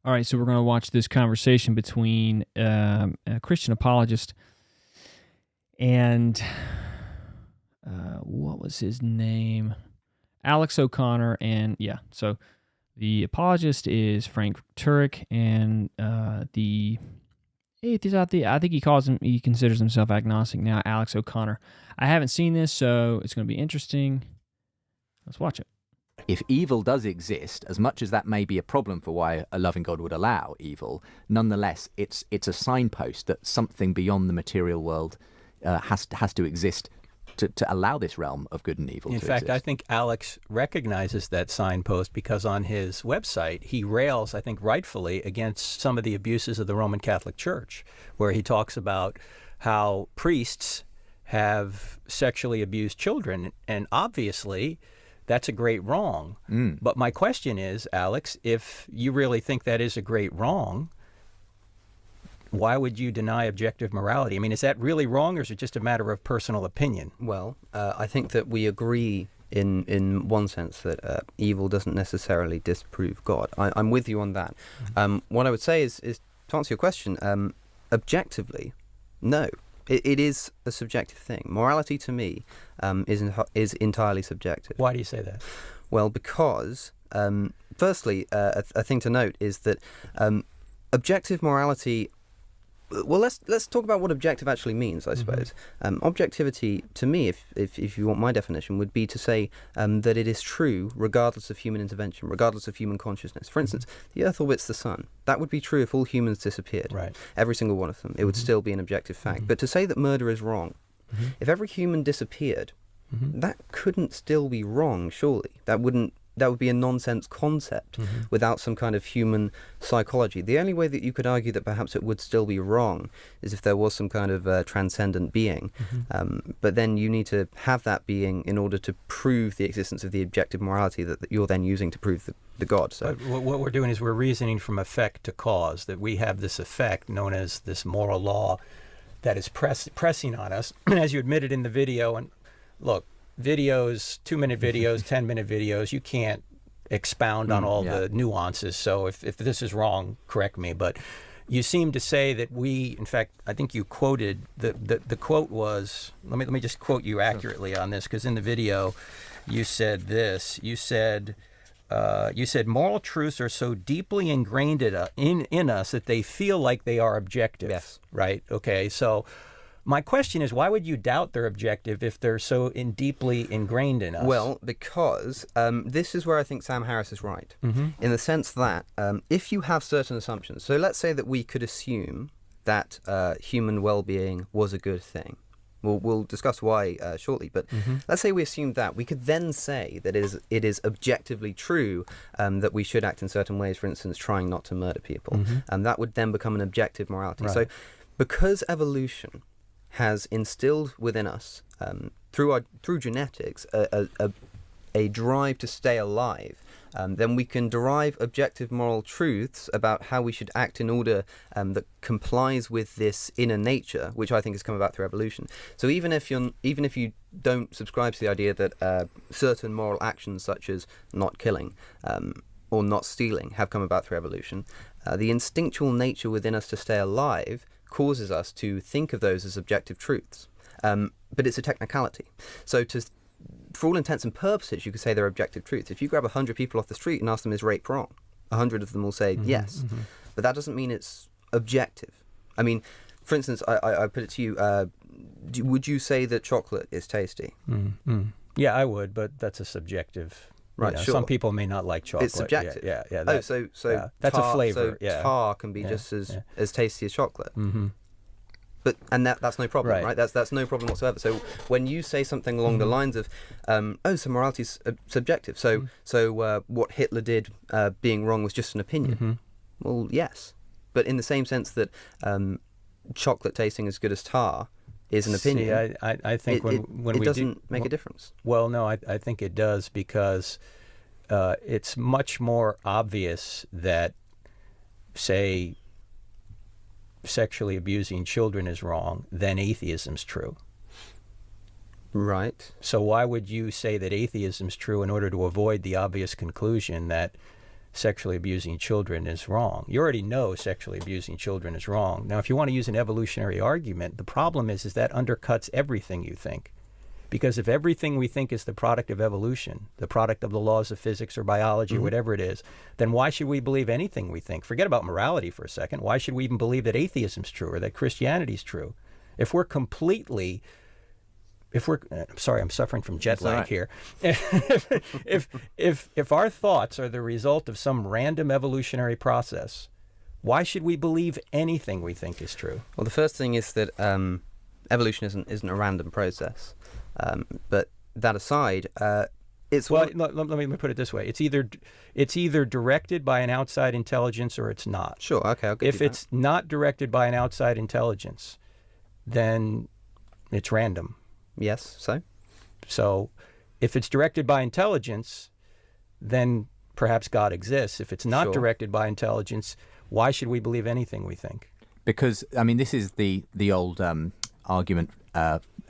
All right, so we're going to watch this conversation between a Christian apologist and what was his name? Alex O'Connor. And yeah, so the apologist is Frank Turek, and the atheist out there, I think he considers himself agnostic now, Alex O'Connor. I haven't seen this, so it's going to be interesting. Let's watch it. If evil does exist, as much as that may be a problem for why a loving God would allow evil, nonetheless, it's a signpost that something beyond the material world has to exist to allow this realm of good and evil to exist. In fact, I think Alex recognizes that signpost because on his website, he rails, I think rightfully, against some of the abuses of the Roman Catholic Church, where he talks about how priests have sexually abused children, and obviously that's a great wrong. But my question is, Alex, if you really think that is a great wrong, why would you deny objective morality? I mean, is that really wrong, or is it just a matter of personal opinion? Well, I think that we agree in one sense that evil doesn't necessarily disprove God. I'm with you on that. What I would say is to answer your question, objectively, no. It is a subjective thing. Morality, to me, is entirely subjective. Why do you say that? Well, because, firstly, a thing to note is that objective morality... Well, let's talk about what objective actually means, I suppose. Objectivity, to me, if you want my definition, would be to say that it is true regardless of human intervention, regardless of human consciousness. For instance, the Earth orbits the Sun. That would be true if all humans disappeared. Right. Every single one of them. It would still be an objective fact. But to say that murder is wrong, if every human disappeared, that couldn't still be wrong, surely. That would be a nonsense concept without some kind of human psychology. The only way that you could argue that perhaps it would still be wrong is if there was some kind of transcendent being. But then you need to have that being in order to prove the existence of the objective morality that you're then using to prove the God. So but what we're doing is we're reasoning from effect to cause, that we have this effect known as this moral law that is pressing on us. As you admitted in the video, and look, videos, 2-minute videos, 10-minute videos, you can't expound on all the nuances. So if this is wrong, correct me. But you seem to say that in fact, I think you quoted, the quote was, let me just quote you accurately on this, because in the video you said this. You said moral truths are so deeply ingrained in us that they feel like they are objective. Yes. Right? Okay, so my question is, why would you doubt they're objective if they're so deeply ingrained in us? Well, because this is where I think Sam Harris is right, in the sense that if you have certain assumptions, so let's say that we could assume that human well-being was a good thing. We'll discuss why shortly, but let's say we assumed that. We could then say that it is objectively true that we should act in certain ways, for instance, trying not to murder people. And that would then become an objective morality. Right. So because evolution has instilled within us, through genetics, a drive to stay alive, then we can derive objective moral truths about how we should act in order that complies with this inner nature, which I think has come about through evolution. So even if you don't subscribe to the idea that certain moral actions, such as not killing or not stealing, have come about through evolution, the instinctual nature within us to stay alive causes us to think of those as objective truths. But it's a technicality. So for all intents and purposes, you could say they're objective truths. If you grab 100 people off the street and ask them, is rape wrong? 100 of them will say yes. But that doesn't mean it's objective. I mean, for instance, I put it to you, would you say that chocolate is tasty? Yeah, I would, but that's a subjective... Right, sure. Some people may not like chocolate. It's subjective. Yeah. That's a flavor. So tar can be just as tasty as chocolate. But that's no problem, right? That's no problem whatsoever. So when you say something along the lines of, so morality is subjective. So what Hitler did being wrong was just an opinion. Well, yes, but in the same sense that chocolate tasting as good as tar is an opinion. See, I think when it doesn't make a difference. Well, no, I think it does, because it's much more obvious that, say, sexually abusing children is wrong than atheism's true. Right. So why would you say that atheism's true in order to avoid the obvious conclusion that sexually abusing children is wrong. You already know sexually abusing children is wrong. Now, if you want to use an evolutionary argument, the problem is that undercuts everything you think. Because if everything we think is the product of evolution, the product of the laws of physics or biology or whatever it is, then why should we believe anything we think? Forget about morality for a second. Why should we even believe that atheism is true or that Christianity is true? If we're completely... I'm sorry, I'm suffering from jet lag here. If our thoughts are the result of some random evolutionary process, why should we believe anything we think is true? Well, the first thing is that evolution isn't a random process. But that aside, it's let me put it this way: it's either directed by an outside intelligence or it's not. Sure. Okay. I'll give If you it's not directed by an outside intelligence, then it's random. Yes. So, if it's directed by intelligence, then perhaps God exists. If it's not directed by intelligence, why should we believe anything we think? Because I mean, this is the old argument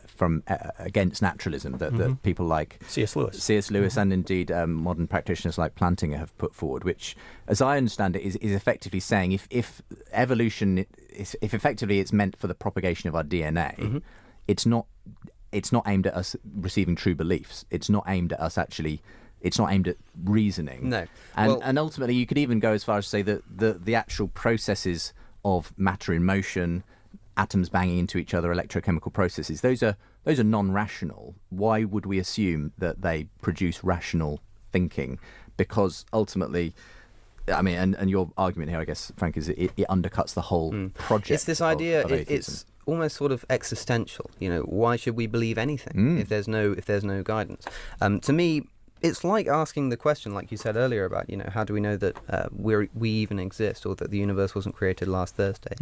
from against naturalism that people like C.S. Lewis and indeed modern practitioners like Plantinga have put forward, which, as I understand it, is effectively saying if evolution, if effectively it's meant for the propagation of our DNA, it's not aimed at us receiving true beliefs. It's not aimed at us actually. It's not aimed at reasoning. No. And ultimately, you could even go as far as to say that the actual processes of matter in motion, atoms banging into each other, electrochemical processes, those are non-rational. Why would we assume that they produce rational thinking? Because ultimately, I mean, and your argument here, I guess, Frank, is it undercuts the whole project. It's this idea. Of it's almost sort of existential. You know, why should we believe anything if there's no guidance? To me, it's like asking the question, like you said earlier, about, you know, how do we know that we even exist, or that the universe wasn't created last Thursday?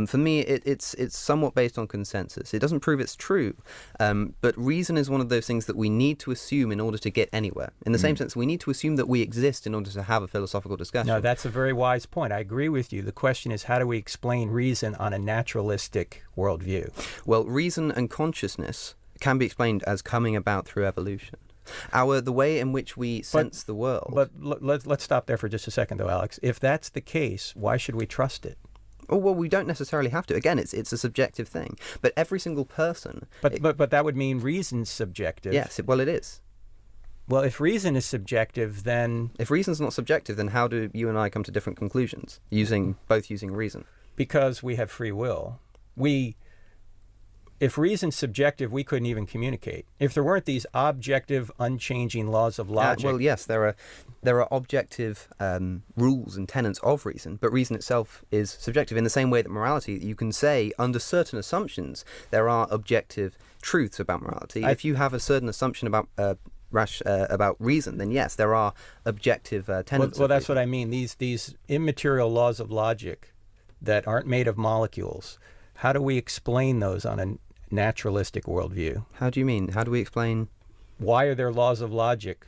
For me, it's somewhat based on consensus. It doesn't prove it's true, but reason is one of those things that we need to assume in order to get anywhere. In the same sense, we need to assume that we exist in order to have a philosophical discussion. No, that's a very wise point. I agree with you. The question is, how do we explain reason on a naturalistic worldview? Well, reason and consciousness can be explained as coming about through evolution. The way in which we sense the world. But let's stop there for just a second, though, Alex. If that's the case, why should we trust it? Oh, well, we don't necessarily have to. Again, it's a subjective thing. But every single person... But that would mean reason's subjective. Yes, well, it is. Well, if reason is subjective, then... If reason's not subjective, then how do you and I come to different conclusions, both using reason? Because we have free will. If reason's subjective, we couldn't even communicate. If there weren't these objective, unchanging laws of logic... well, yes, there are objective rules and tenets of reason, but reason itself is subjective in the same way that morality, you can say, under certain assumptions, there are objective truths about morality. If you have a certain assumption about reason, then yes, there are objective tenets. Well, that's what I mean. These immaterial laws of logic that aren't made of molecules, how do we explain those on a naturalistic worldview? How do you mean? How do we explain? Why are there laws of logic?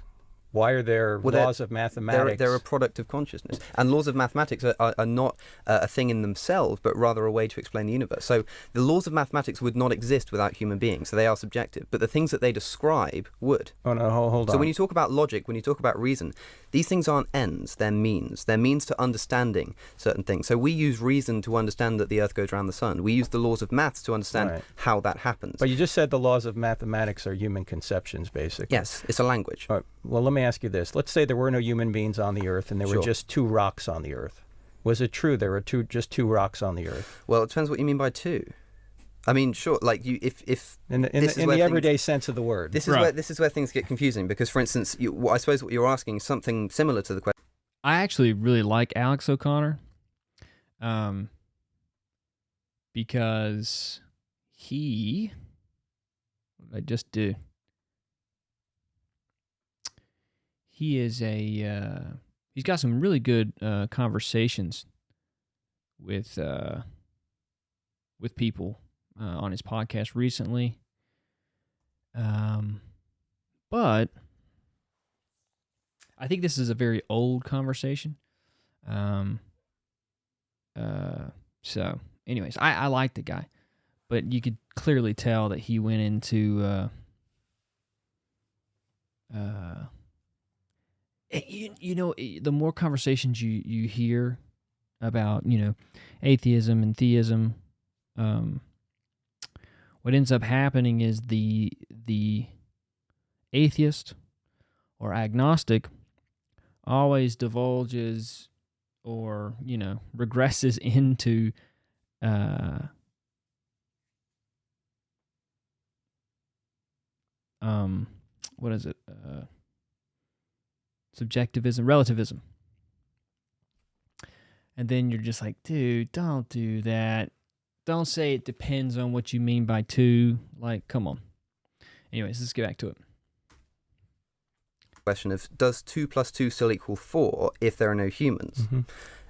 Why are there laws of mathematics? They're a product of consciousness. And laws of mathematics are not a thing in themselves, but rather a way to explain the universe. So the laws of mathematics would not exist without human beings, so they are subjective. But the things that they describe would. Oh, no, hold on. So when you talk about logic, when you talk about reason, these things aren't ends, they're means. They're means to understanding certain things. So we use reason to understand that the Earth goes around the sun. We use the laws of maths to understand how that happens. But you just said the laws of mathematics are human conceptions, basically. Yes, it's a language. All right. Well, let me ask you this. Let's say there were no human beings on the Earth and there were just two rocks on the Earth. Was it true there were just two rocks on the Earth? Well, it depends what you mean by two. I mean, sure, like if in the everyday sense of the word. This is where things get confusing because, for instance, I suppose what you're asking is something similar to the question. I actually really like Alex O'Connor, because what did I just do? He is he's got some really good conversations with people on his podcast recently. But I think this is a very old conversation. So anyways, I like the guy, but you could clearly tell that he went into The more conversations you hear about, atheism and theism, what ends up happening is the atheist or agnostic always divulges or, regresses into what is it? Subjectivism, relativism. And then you're just like, dude, don't do that. Don't say it depends on what you mean by two. Like, come on. Anyways, let's get back to it. Question of, does 2 + 2 still equal 4 if there are no humans? Mm-hmm.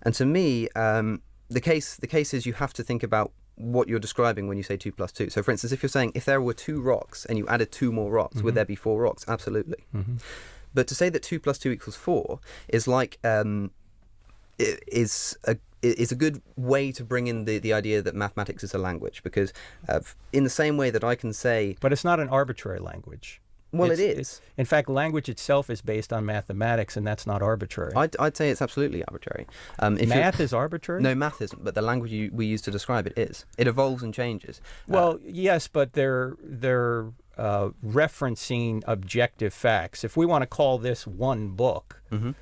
And to me, the case is you have to think about what you're describing when you say 2 + 2. So, for instance, if you're saying if there were 2 rocks and you added 2 more rocks, mm-hmm. would there be 4 rocks? Absolutely. Mm-hmm. But to say that 2 + 2 = 4 is like is a good way to bring in the idea that mathematics is a language, because in the same way that I can say, but it's not an arbitrary language. Well, it is. In fact, language itself is based on mathematics, and that's not arbitrary. I'd say it's absolutely arbitrary. Math is arbitrary? No, math isn't, but the language we use to describe it is. It evolves and changes. Well, yes, but they're referencing objective facts. If we want to call this one book, mm-hmm.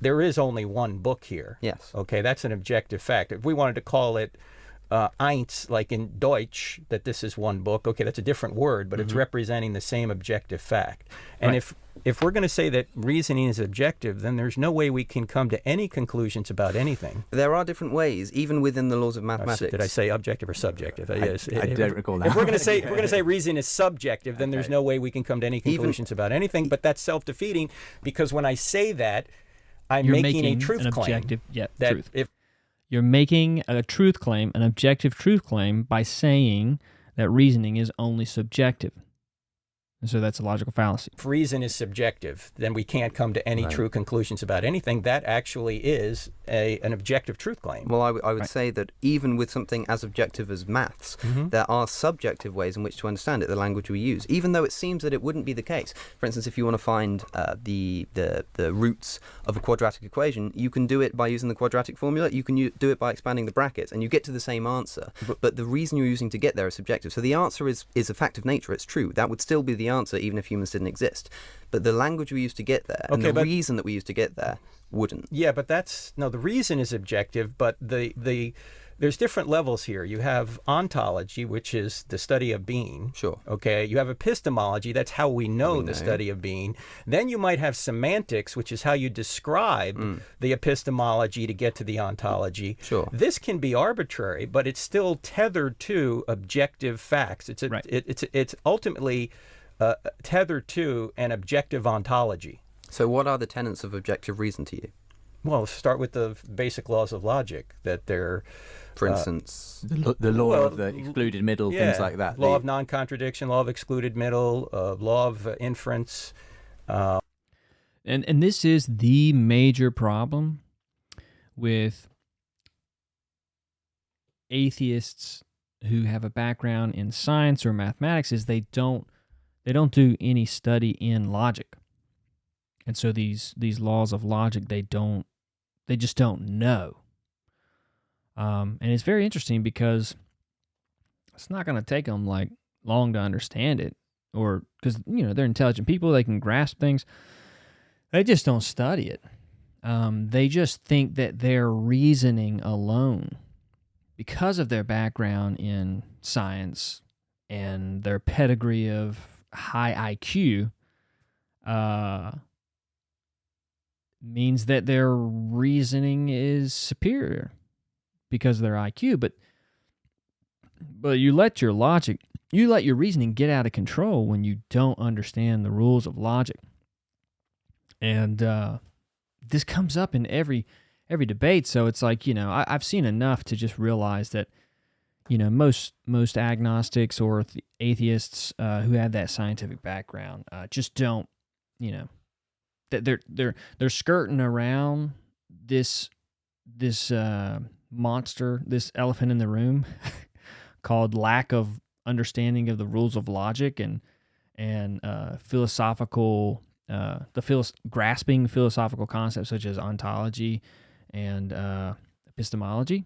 There is only one book here. Yes. Okay, that's an objective fact. If we wanted to call it eins, like in Deutsch, that this is one book, okay, that's a different word, but mm-hmm. it's representing the same objective fact. And right. if we're going to say that reasoning is objective, then there's no way we can come to any conclusions about anything. There are different ways, even within the laws of mathematics. Did I say objective or subjective? Yes. I don't recall that. If we're going to say reason is subjective, then there's no way we can come to any conclusions about anything. But that's self-defeating, because when I say that, You're making a truth an claim. Objective, yeah, that truth. You're making a truth claim, an objective truth claim, by saying that reasoning is only subjective. And so that's a logical fallacy. If reason is subjective, then we can't come to any true conclusions about anything. That actually is an objective truth claim. Well, I would say that even with something as objective as maths, mm-hmm. there are subjective ways in which to understand it, the language we use, even though it seems that it wouldn't be the case. For instance, if you want to find the roots of a quadratic equation, you can do it by using the quadratic formula. You can do it by expanding the brackets, and you get to the same answer. But the reason you're using to get there is subjective. So the answer is a fact of nature. It's true. That would still be the answer even if humans didn't exist. But the language we use to get there and the reason that we use to get there wouldn't. Yeah, but the reason is objective, but there's different levels here. You have ontology, which is the study of being. Sure. Okay. You have epistemology, that's how we know the study of being. Then you might have semantics, which is how you describe the epistemology to get to the ontology. Sure. This can be arbitrary, but it's still tethered to objective facts. It's ultimately tethered to an objective ontology. So what are the tenets of objective reason to you? Well, start with the basic laws of logic, that they're... For instance... The law of the excluded middle, things like that. Law of non-contradiction, law of excluded middle, law of inference. And this is the major problem with atheists who have a background in science or mathematics, is they don't do any study in logic. And so these laws of logic, they just don't know. And it's very interesting because it's not going to take them like long to understand it, or because they're intelligent people, they can grasp things. They just don't study it. They just think that their reasoning alone, because of their background in science and their pedigree of high IQ, means that their reasoning is superior because of their IQ. But you let your reasoning get out of control when you don't understand the rules of logic. And this comes up in every debate. So it's like, I've seen enough to just realize that, most agnostics or atheists who have that scientific background just don't, that they're skirting around this monster, this elephant in the room called lack of understanding of the rules of logic and philosophical grasping philosophical concepts such as ontology and epistemology.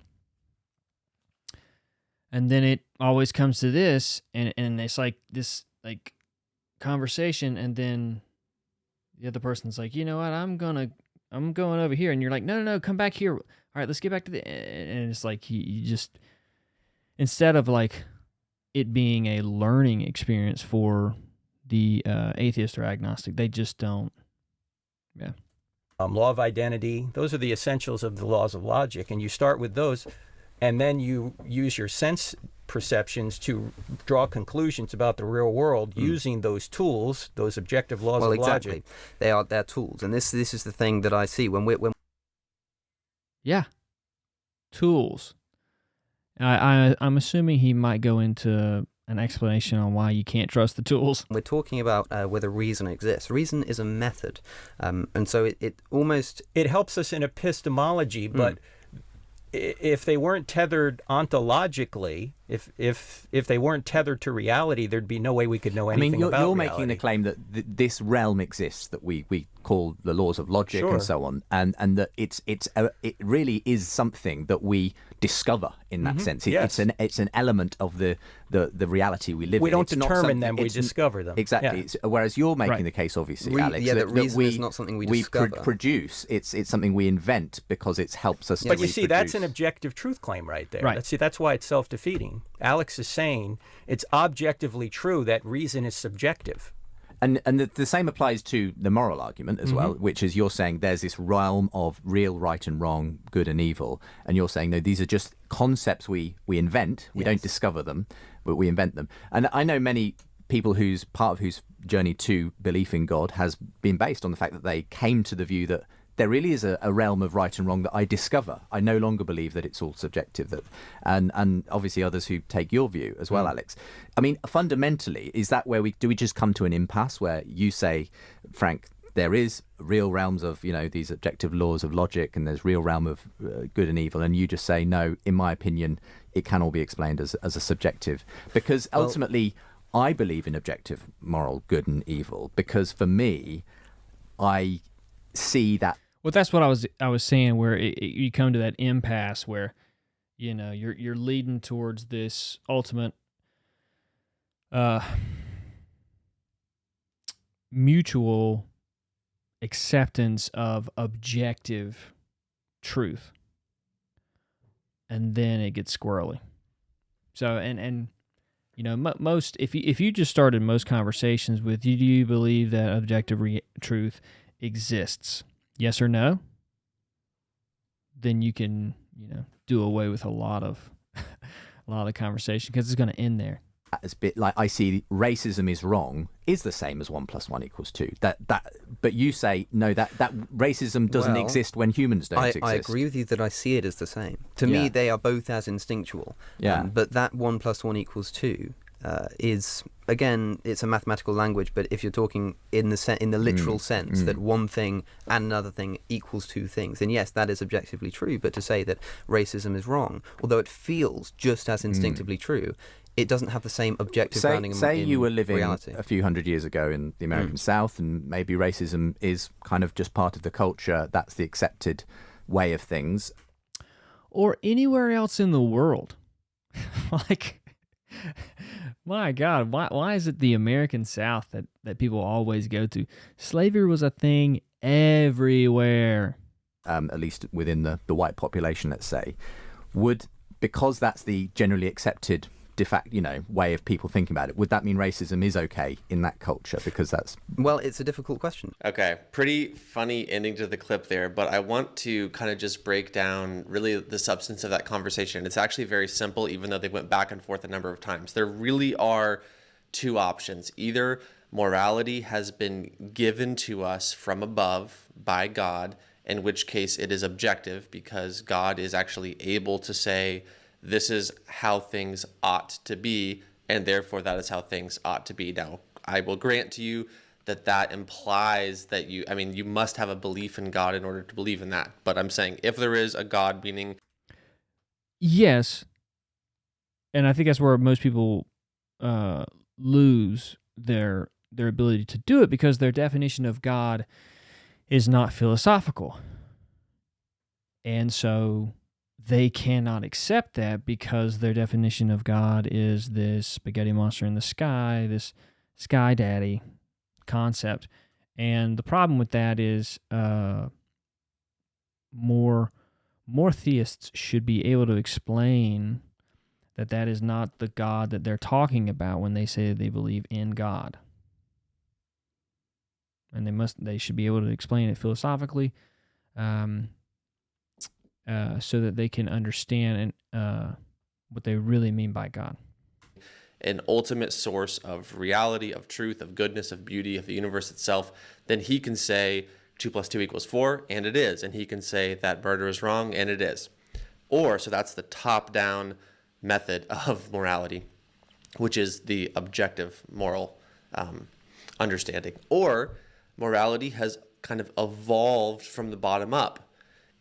And then it always comes to this, and it's like this like conversation, and then the other person's like, you know what, I'm going over here, and you're like, no, come back here. All right, let's get back to the, and it's like you just, instead of like it being a learning experience for the atheist or agnostic, they just don't. Yeah. Law of identity, those are the essentials of the laws of logic, and you start with those, and then you use your sense perceptions to draw conclusions about the real world using those tools, those objective laws of logic. They're tools, and this is the thing that I see when Yeah, tools. I'm assuming he might go into an explanation on why you can't trust the tools. we're talking about whether reason exists. Reason is a method, and so It helps us in epistemology, but if they weren't tethered ontologically, if they weren't tethered to reality, there'd be no way we could know anything about reality. You're making the claim that this realm exists that we call the laws of logic and so on, and that it really is something that we discover in that sense. Yes. It's an element of the reality we live in. We don't It's not determine something- them, we discover them. Exactly. Yeah. Whereas you're making Right. the case, obviously, Re- Alex, yeah, that reason we, is not something we discover. produce. It's something we invent because it helps us. But to you see, that's an reproduce. objective truth claim right there. Right. That's why it's self-defeating. Alex is saying it's objectively true that reason is subjective. And the same applies to the moral argument as well, which is you're saying there's this realm of real right and wrong, good and evil, and you're saying no, these are just concepts we invent. We don't discover them, but we invent them. And I know many people whose journey to belief in God has been based on the fact that they came to the view that there really is a realm of right and wrong that I discover. I no longer believe that it's all subjective. And obviously others who take your view as well, Alex. I mean, fundamentally, is that where we just come to an impasse where you say, Frank, there is real realms of, these objective laws of logic, and there's real realm of good and evil, and you just say, no, in my opinion, it can all be explained as a subjective. Because ultimately, I believe in objective moral good and evil, because for me, I see that. Well, that's what I was saying, where you come to that impasse where, you're leading towards this ultimate mutual acceptance of objective truth, and then it gets squirrely. So, and most if you just started most conversations with, do you believe that objective truth exists? Yes or no? Then you can, do away with a lot of conversation, because it's going to end there. As bit like I see racism is wrong is the same as 1 + 1 = 2. But you say no, that racism doesn't exist when humans don't exist. I agree with you that I see it as the same. To me, they are both as instinctual. Yeah. But that 1 + 1 = 2 is, again, it's a mathematical language. But if you're talking in the literal sense that one thing and another thing equals two things, then yes, that is objectively true. But to say that racism is wrong, although it feels just as instinctively true, it doesn't have the same objective grounding in say you were living reality. a few hundred years ago in the American South, and maybe racism is kind of just part of the culture. That's the accepted way of things. Or anywhere else in the world. Like, my God, why is it the American South that people always go to? Slavery was a thing everywhere. At least within the white population, let's say, because that's the generally accepted de facto, way of people thinking about it, would that mean racism is okay in that culture? Because that's... Well, it's a difficult question. Okay, pretty funny ending to the clip there, but I want to kind of just break down really the substance of that conversation. It's actually very simple, even though they went back and forth a number of times. There really are two options. Either morality has been given to us from above by God, in which case it is objective because God is actually able to say, this is how things ought to be, and therefore that is how things ought to be. Now, I will grant to you that implies that you must have a belief in God in order to believe in that. But I'm saying if there is a God, meaning... Yes, and I think that's where most people lose their their ability to do it because their definition of God is not philosophical. And so they cannot accept that because their definition of God is this spaghetti monster in the sky, this sky daddy concept. And the problem with that is more theists should be able to explain that that is not the God that they're talking about when they say they believe in God. And they should be able to explain it philosophically, so that they can understand what they really mean by God. An ultimate source of reality, of truth, of goodness, of beauty, of the universe itself, then he can say 2 + 2 = 4, and it is. And he can say that murder is wrong, and it is. Or, so that's the top-down method of morality, which is the objective moral understanding. Or morality has kind of evolved from the bottom up,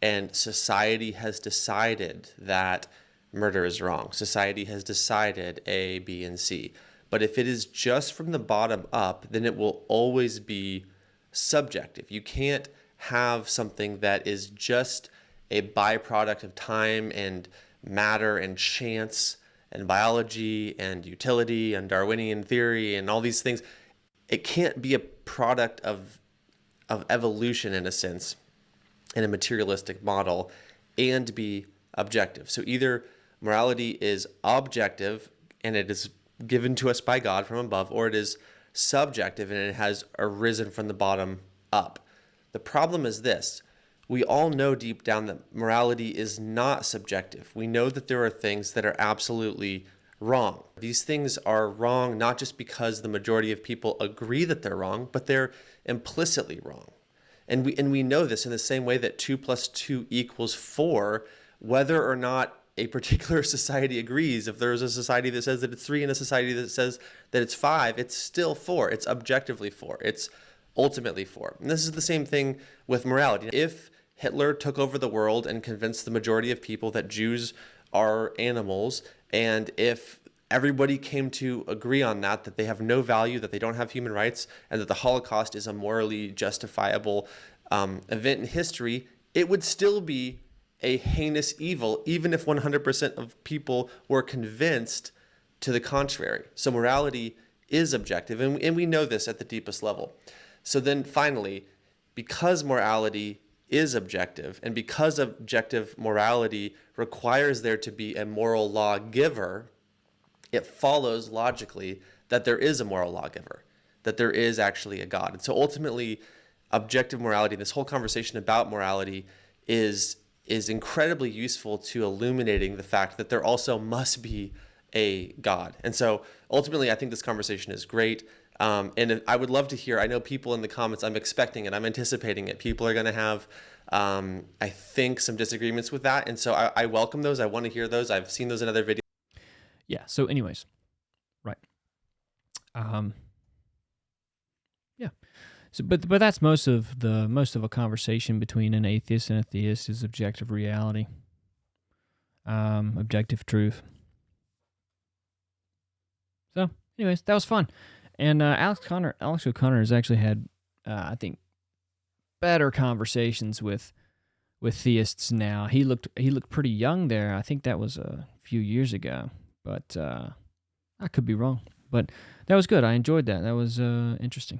and society has decided that murder is wrong. Society has decided A, B, and C. But if it is just from the bottom up, then it will always be subjective. You can't have something that is just a byproduct of time and matter and chance and biology and utility and Darwinian theory and all these things. It can't be a product of evolution in a sense, in a materialistic model, and be objective. So either morality is objective and it is given to us by God from above, or it is subjective and it has arisen from the bottom up. The problem is this: we all know deep down that morality is not subjective. We know that there are things that are absolutely wrong. These things are wrong not just because the majority of people agree that they're wrong, but they're implicitly wrong. And we know this in the same way that 2 + 2 = 4, whether or not a particular society agrees. If there's a society that says that it's 3 and a society that says that it's 5, it's still 4. It's objectively 4. It's ultimately 4. And this is the same thing with morality. If Hitler took over the world and convinced the majority of people that Jews are animals, and if everybody came to agree on that they have no value, that they don't have human rights, and that the Holocaust is a morally justifiable event in history, it would still be a heinous evil, even if 100% of people were convinced to the contrary. So morality is objective, and we know this at the deepest level. So then finally, because morality is objective, and because objective morality requires there to be a moral lawgiver, it follows logically that there is a moral lawgiver, that there is actually a God. And so ultimately, objective morality, this whole conversation about morality is incredibly useful to illuminating the fact that there also must be a God. And so ultimately, I think this conversation is great. And I would love to hear, I know people in the comments, I'm expecting it, I'm anticipating it. People are going to have, I think, some disagreements with that. And so I welcome those. I want to hear those. I've seen those in other videos. Yeah. So anyways, right. Yeah. So, but that's most of a conversation between an atheist and a theist is objective reality, objective truth. So, anyways, that was fun, and Alex O'Connor has actually had, I think, better conversations with theists now. He looked pretty young there. I think that was a few years ago, but I could be wrong. But that was good. I enjoyed that. That was interesting.